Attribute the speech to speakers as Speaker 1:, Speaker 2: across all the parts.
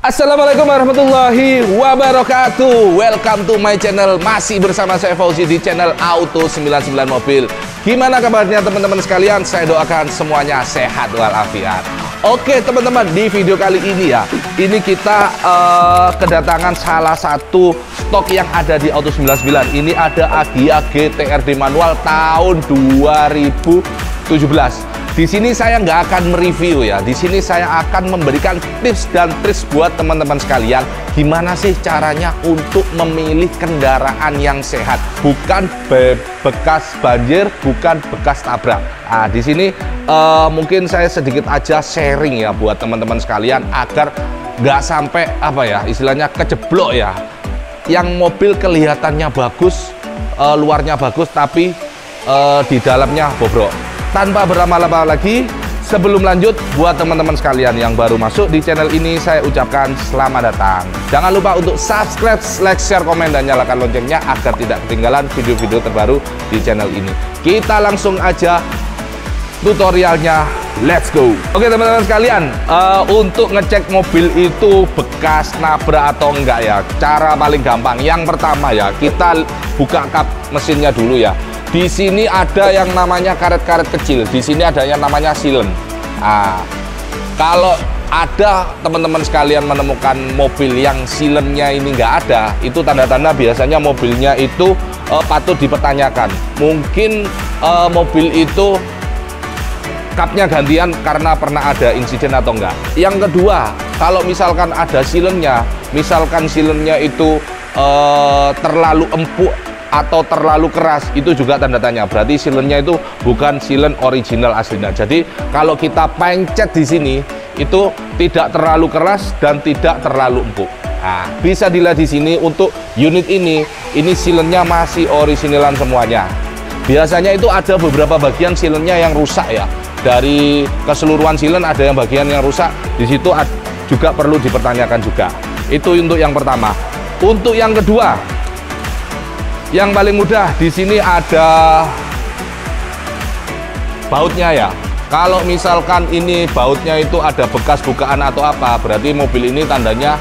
Speaker 1: Assalamualaikum warahmatullahi wabarakatuh. Welcome to my channel. Masih bersama saya Fauzi di channel Auto 99 Mobil. Gimana kabarnya teman-teman sekalian? Saya doakan semuanya sehat walafiat. Oke teman-teman, di video kali ini ya, ini kita kedatangan salah satu stok yang ada di Auto 99. Ini ada Agya GT-RD manual tahun 2017. Di sini saya nggak akan mereview ya. Di sini saya akan memberikan tips dan trik buat teman-teman sekalian. Gimana sih caranya untuk memilih kendaraan yang sehat, bukan bekas banjir, bukan bekas tabrak. Nah, di sini mungkin saya sedikit aja sharing ya buat teman-teman sekalian agar nggak sampai apa ya, istilahnya kejeblok ya. Yang mobil kelihatannya bagus, luarnya bagus, tapi di dalamnya bobrok. Tanpa berlama-lama lagi, sebelum lanjut, buat teman-teman sekalian yang baru masuk di channel ini, saya ucapkan selamat datang. Jangan lupa untuk subscribe, like, share, komen, dan nyalakan loncengnya agar tidak ketinggalan video-video terbaru di channel ini. Kita langsung aja tutorialnya, let's go. Oke teman-teman sekalian, untuk ngecek mobil itu bekas nabrak atau enggak ya, cara paling gampang. Yang pertama ya, kita buka kap mesinnya dulu ya. Di sini ada yang namanya karet-karet kecil, di sini ada yang namanya silen. Nah, kalau ada teman-teman sekalian menemukan mobil yang silennya ini nggak ada, itu tanda-tanda biasanya mobilnya itu patut dipertanyakan. Mungkin mobil itu kapnya gantian karena pernah ada insiden atau enggak. Yang kedua, kalau misalkan ada silennya, misalkan silennya itu terlalu empuk atau terlalu keras, itu juga tanda tanya. Berarti silennya itu bukan silen original aslinya. Jadi kalau kita pencet di sini itu tidak terlalu keras dan tidak terlalu empuk. Nah, bisa dilihat di sini untuk unit ini silennya masih originalan semuanya. Biasanya itu ada beberapa bagian silennya yang rusak ya. Dari keseluruhan silen ada yang bagian yang rusak. Di situ juga perlu dipertanyakan juga. Itu untuk yang pertama. Untuk yang kedua, yang paling mudah di sini ada bautnya ya. Kalau misalkan ini bautnya itu ada bekas bukaan atau apa, berarti mobil ini tandanya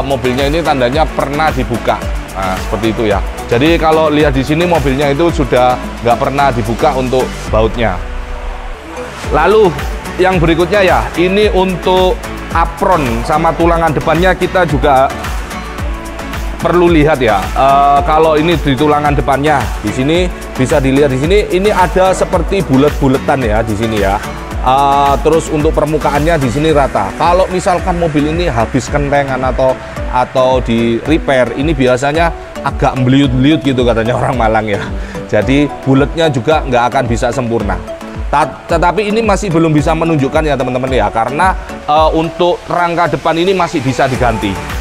Speaker 1: mobilnya ini tandanya pernah dibuka. Nah, seperti itu ya. Jadi kalau lihat di sini mobilnya itu sudah nggak pernah dibuka untuk bautnya. Lalu yang berikutnya ya, ini untuk apron sama tulangan depannya kita juga perlu lihat ya. Kalau ini di tulangan depannya, di sini bisa dilihat di sini ini ada seperti bulet-buletan ya di sini ya. Terus untuk permukaannya di sini rata. Kalau misalkan mobil ini habis kentengan atau di repair, ini biasanya agak mbeliut-mbeliut gitu katanya orang Malang ya. Jadi buletnya juga nggak akan bisa sempurna. Tetapi ini masih belum bisa menunjukkan ya teman-teman ya, karena untuk rangka depan ini masih bisa diganti.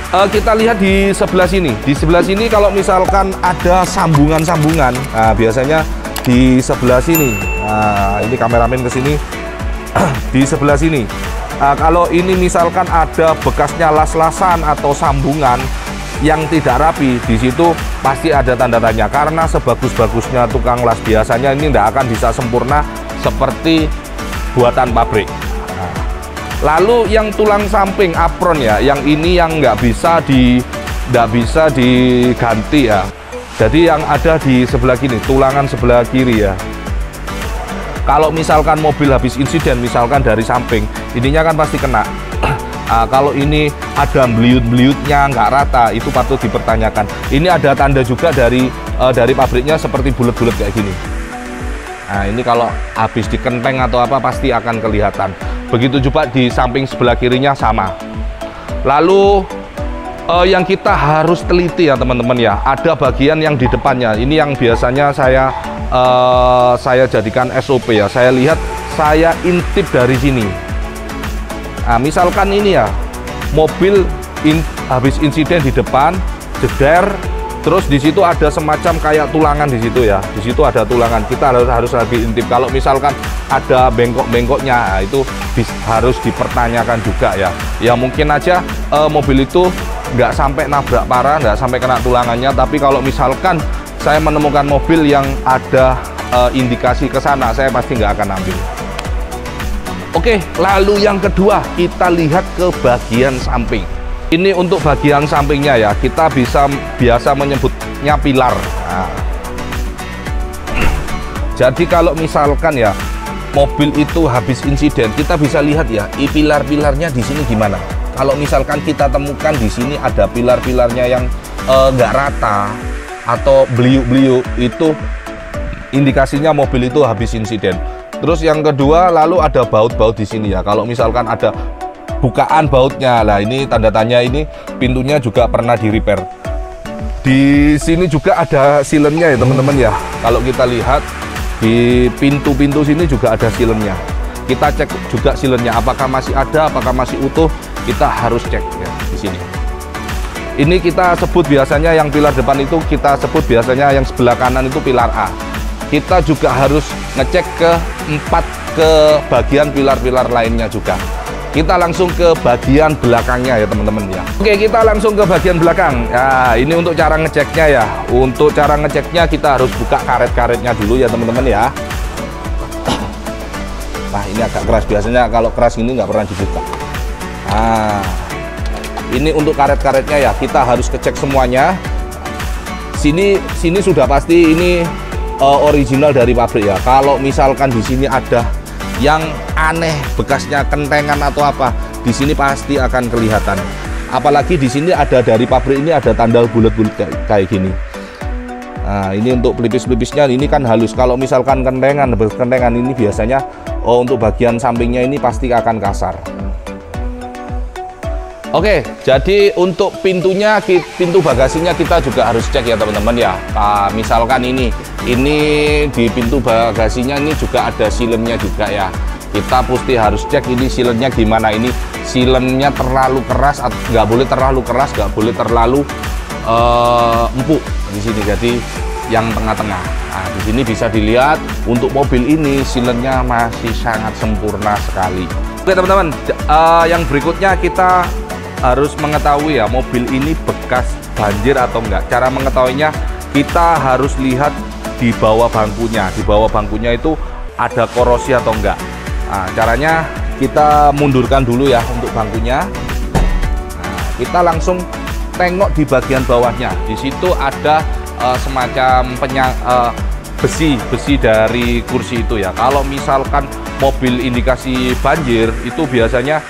Speaker 1: Kita lihat di sebelah sini. Di sebelah sini kalau misalkan ada sambungan-sambungan, nah, biasanya di sebelah sini. Nah, ini kameramen ke sini. Di sebelah sini. Kalau ini misalkan ada bekasnya las-lasan atau sambungan yang tidak rapi, di situ pasti ada tanda tanya. Karena sebagus-bagusnya tukang las biasanya ini tidak akan bisa sempurna seperti buatan pabrik. Lalu yang tulang samping apron ya, yang ini yang nggak bisa diganti ya. Jadi yang ada di sebelah kiri, tulangan sebelah kiri ya. Kalau misalkan mobil habis insiden, misalkan dari samping, ininya kan pasti kena. Kalau ini ada beliut-beliutnya nggak rata, itu patut dipertanyakan. Ini ada tanda juga dari pabriknya seperti bulat-bulat kayak gini. Nah, ini kalau habis dikenteng atau apa pasti akan kelihatan. Begitu juga di samping sebelah kirinya sama. Lalu yang kita harus teliti ya teman-teman ya, ada bagian yang di depannya. Ini yang biasanya saya jadikan SOP ya. Saya lihat, saya intip dari sini. Nah, misalkan ini ya, mobil habis insiden di depan, jeder. Terus di situ ada semacam kayak tulangan di situ ya. Di situ ada tulangan. Kita harus lebih intip. Kalau misalkan ada bengkok-bengkoknya, itu harus dipertanyakan juga ya. Ya mungkin aja mobil itu nggak sampai nabrak parah, nggak sampai kena tulangannya. Tapi kalau misalkan saya menemukan mobil yang ada indikasi ke sana, saya pasti nggak akan ambil. Oke, lalu yang kedua kita lihat ke bagian samping. Ini untuk bagian sampingnya ya, kita biasa menyebutnya pilar. Nah, jadi kalau misalkan ya mobil itu habis insiden, kita bisa lihat ya, pilar-pilarnya di sini gimana. Kalau misalkan kita temukan di sini ada pilar-pilarnya yang nggak rata atau beliuk-beliuk, itu indikasinya mobil itu habis insiden. Terus yang kedua, lalu ada baut-baut di sini ya. Kalau misalkan ada bukaan bautnya, lah ini tanda tanya, ini pintunya juga pernah di repair. Di sini juga ada silennya ya teman-teman ya. Kalau kita lihat di pintu-pintu sini juga ada silennya. Kita cek juga silennya, apakah masih ada, apakah masih utuh. Kita harus cek ya di sini. Ini kita sebut biasanya yang pilar depan itu kita sebut biasanya yang sebelah kanan itu pilar A. Kita juga harus ngecek ke bagian pilar-pilar lainnya juga. Kita langsung ke bagian belakangnya ya teman-teman ya. Oke, kita langsung ke bagian belakang. Ya, ini untuk cara ngeceknya ya. Untuk cara ngeceknya kita harus buka karet-karetnya dulu ya teman-teman ya. Nah, ini agak keras, biasanya kalau keras ini nggak pernah dibuka. Nah, ini untuk karet-karetnya ya, kita harus ngecek semuanya. Sini sudah pasti ini original dari pabrik ya. Kalau misalkan di sini ada yang aneh, bekasnya kentengan atau apa, di sini pasti akan kelihatan. Apalagi di sini ada dari pabrik, ini ada tanda bulat-bulat kayak gini. Nah, ini untuk pelipis-pelipisnya ini kan halus. Kalau misalkan kentengan ini biasanya untuk bagian sampingnya ini pasti akan kasar. Oke, jadi untuk pintunya, pintu bagasinya kita juga harus cek ya teman-teman ya. Misalkan ini di pintu bagasinya ini juga ada silennya juga ya. Kita pasti harus cek ini silennya gimana. Ini silennya terlalu keras, nggak boleh terlalu keras, nggak boleh terlalu empuk di sini. Jadi yang tengah-tengah. Nah, di sini bisa dilihat untuk mobil ini silennya masih sangat sempurna sekali. Oke teman-teman, yang berikutnya kita harus mengetahui ya mobil ini bekas banjir atau enggak. Cara mengetahuinya kita harus lihat di bawah bangkunya. Di bawah bangkunya itu ada korosi atau enggak. Nah, caranya kita mundurkan dulu ya untuk bangkunya. Nah, kita langsung tengok di bagian bawahnya. Di situ ada semacam besi dari kursi itu ya. Kalau misalkan mobil indikasi banjir itu biasanya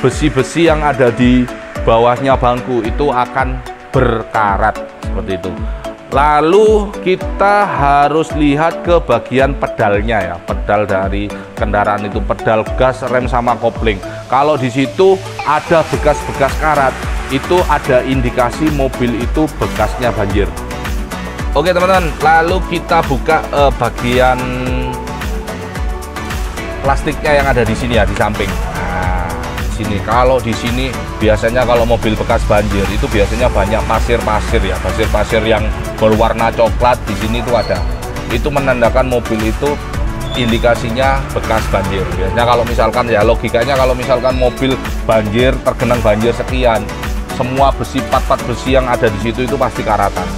Speaker 1: besi-besi yang ada di bawahnya bangku itu akan berkarat seperti itu. Lalu kita harus lihat ke bagian pedalnya ya, pedal dari kendaraan itu, pedal gas, rem sama kopling. Kalau di situ ada bekas-bekas karat, itu ada indikasi mobil itu bekasnya banjir. Oke teman-teman, lalu kita buka bagian plastiknya yang ada di sini ya, di samping. Sini, kalau di sini biasanya kalau mobil bekas banjir itu biasanya banyak pasir-pasir ya, pasir-pasir yang berwarna coklat. Di sini itu ada, itu menandakan mobil itu indikasinya bekas banjir. Biasanya kalau misalkan ya logikanya kalau misalkan mobil banjir tergenang banjir sekian, semua besi, part-part besi yang ada di situ itu pasti karatan.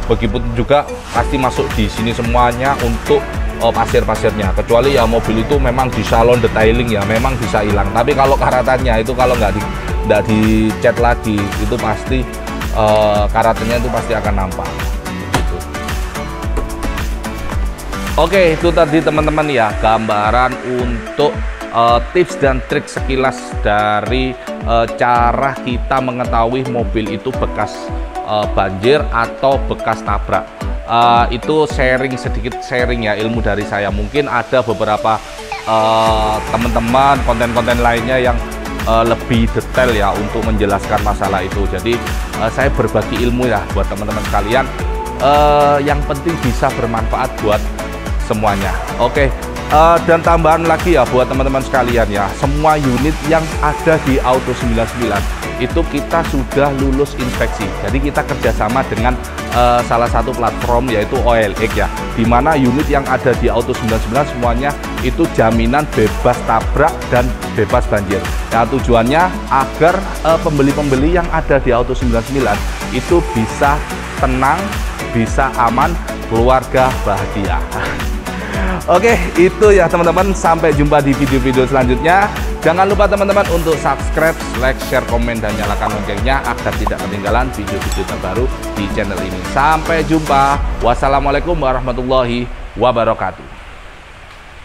Speaker 1: Begitu juga pasti masuk di sini semuanya untuk pasir-pasirnya, kecuali ya mobil itu memang di salon detailing ya, memang bisa hilang. Tapi kalau karatannya itu kalau nggak dicat lagi itu pasti karatannya itu pasti akan nampak gitu. Oke, itu tadi teman-teman ya gambaran untuk tips dan trik sekilas dari cara kita mengetahui mobil itu bekas banjir atau bekas tabrak. Itu sedikit sharing ya ilmu dari saya. Mungkin ada beberapa teman-teman konten-konten lainnya yang lebih detail ya untuk menjelaskan masalah itu. Jadi saya berbagi ilmu ya buat teman-teman sekalian, yang penting bisa bermanfaat buat semuanya. Oke, dan tambahan lagi ya buat teman-teman sekalian ya, semua unit yang ada di Auto 99 itu kita sudah lulus inspeksi. Jadi kita kerjasama dengan salah satu platform yaitu OLX ya, dimana unit yang ada di Auto 99 semuanya itu jaminan bebas tabrak dan bebas banjir. Nah, tujuannya agar pembeli-pembeli yang ada di Auto 99 itu bisa tenang, bisa aman, keluarga bahagia. Oke, itu ya teman-teman. Sampai jumpa di video-video selanjutnya. Jangan lupa teman-teman untuk subscribe, like, share, komen, dan nyalakan loncengnya agar tidak ketinggalan video-video terbaru di channel ini. Sampai jumpa. Wassalamualaikum warahmatullahi wabarakatuh.